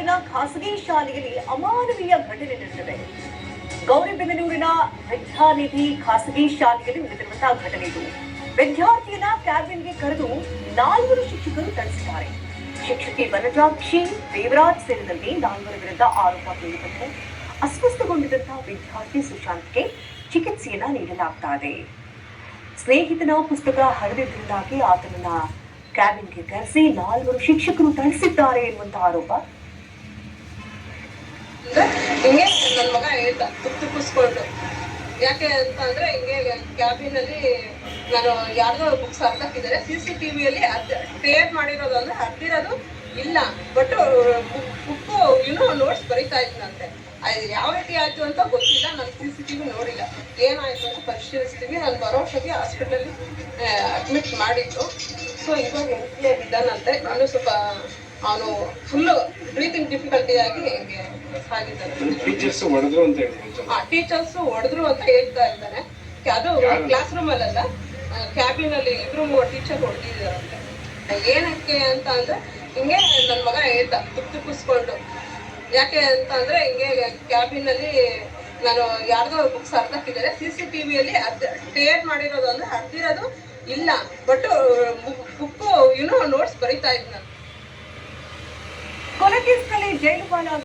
ಬೆಂಗಳೂರಿನ ಖಾಸಗಿ ಶಾಲೆಯಲ್ಲಿ ಅಮಾನವೀಯ ಘಟನೆ ನಡೆದಿದೆ. ಗೌರಿಬಿದನೂರಿನ ವಿದ್ಯಾನಿಧಿ ಖಾಸಗಿ ಶಾಲೆಯಲ್ಲಿ ನಡೆದಿರುವಂತಹ ಘಟನೆ ಇದು. ವಿದ್ಯಾರ್ಥಿಯನ್ನ ಕ್ಯಾಬಿನ್ಗೆ ಕರೆದು 4 ಶಿಕ್ಷಕರು ಥಳಿಸಿದ್ದಾರೆ. ಶಿಕ್ಷಕಿ ವನಜಾಕ್ಷಿ, ದೇವರಾಜ್ ಸೇರಿದಂತೆ 4 ವಿರುದ್ಧ ಆರೋಪ ಕೇಳಿಬಂದಿದೆ. ಅಸ್ವಸ್ಥಗೊಂಡಿದ್ದಂತಹ ವಿದ್ಯಾರ್ಥಿ ಸುಶಾಂತ್ಗೆ ಚಿಕಿತ್ಸೆಯನ್ನ ನೀಡಲಾಗ್ತಾ ಇದೆ. ಸ್ನೇಹಿತನ ಪುಸ್ತಕ ಹರಿದಿದ್ದರಿಂದಾಗಿ ಆತನನ್ನ ಕ್ಯಾಬಿನ್ಗೆ ಕರೆಸಿ 4 ಶಿಕ್ಷಕರು ಥಳಿಸಿದ್ದಾರೆ ಎನ್ನುವಂತಹ ಆರೋಪ. ಹಿಂಗೆ ನನ್ನ ಮಗ ಹೇಳ್ದ ತುಪ್ಪಿಸ್ಕೊಂಡು, ಯಾಕೆ ಅಂತ ಅಂದ್ರೆ ಹಿಂಗೆ ಕ್ಯಾಬಿನ್ ಅಲ್ಲಿ ನಾನು ಯಾರ್ದೋ ಬುಕ್ಸ್ ಅರ್ಧಾಕಿದ್ದಾರೆ. CCTVಯಲ್ಲಿ ಟೇರ್ ಮಾಡಿರೋದು ಅಂದ್ರೆ ಹರಿದಿರೋದು ಇಲ್ಲ, ಬಟ್ ಬುಕ್ ನೋಟ್ಸ್ ಬರೀತಾ ಇದ್ನಂತೆ. ಅದು ಯಾವ ರೀತಿ ಆಯ್ತು ಅಂತ ಗೊತ್ತಿಲ್ಲ, ನಾನು CCTV ನೋಡಿಲ್ಲ. ಏನಾಯ್ತು ಅಂತ ಪರಿಶೀಲಿಸ್ತೀವಿ. ನಾನು ಬರೋಷ್ಟೊತ್ತಿಗೆ ಹಾಸ್ಪಿಟಲಲ್ಲಿ ಅಡ್ಮಿಟ್ ಮಾಡಿದ್ರು. ಸೊ ಇವಾಗ ಎಂಟ್ಲೇ ಇದ್ದಾನಂತೆ. ನಾನು ಸ್ವಲ್ಪ ಅವನು ಫುಲ್ಲು ಬ್ರೀತಿಂಗ್ ಡಿಫಿಕಲ್ಟಿ ಆಗಿ ಆಗಿದ್ದಾನೆ. ಟೀಚರ್ಸ್ ಹೊಡೆದ್ರು ಅಂತ ಹೇಳ್ತಾ ಇದ್ದಾನೆ. ಅದು ಕ್ಲಾಸ್ ರೂಮ್ ಅಲ್ಲ, ಕ್ಯಾಬಿನ್ ಅಲ್ಲಿ 2 ಟೀಚರ್ ಹೊಡೆದಿದ್ದಾರಂತೆ. ಏನಕ್ಕೆ ಅಂತ ಅಂದ್ರೆ ಹಿಂಗೆ ನನ್ನ ಮಗ ಹೇಳ್ದ ತುಪ್ಪಿಸ್ಕೊಂಡು, ಯಾಕೆ ಅಂತ ಅಂದ್ರೆ ಹಿಂಗೆ ಕ್ಯಾಬಿನ್ ಅಲ್ಲಿ ನಾನು ಯಾರ್ದೋ ಬುಕ್ಸ್ ಅರ್ಧಾಕಿದ್ದಾರೆ. CCTVಯಲ್ಲಿ ಟೇರ್ ಮಾಡಿರೋದು ಅಂದ್ರೆ ಹರಿದಿರೋದು ಇಲ್ಲ, ಬಟ್ ಬುಕ್ ನೋಟ್ಸ್ ಬರೀತಾ ಇದ್ನ. ಕೊಲೆ ಕೇಸ್ನಲ್ಲಿ ಜೈಲು ಪಾಲಾದ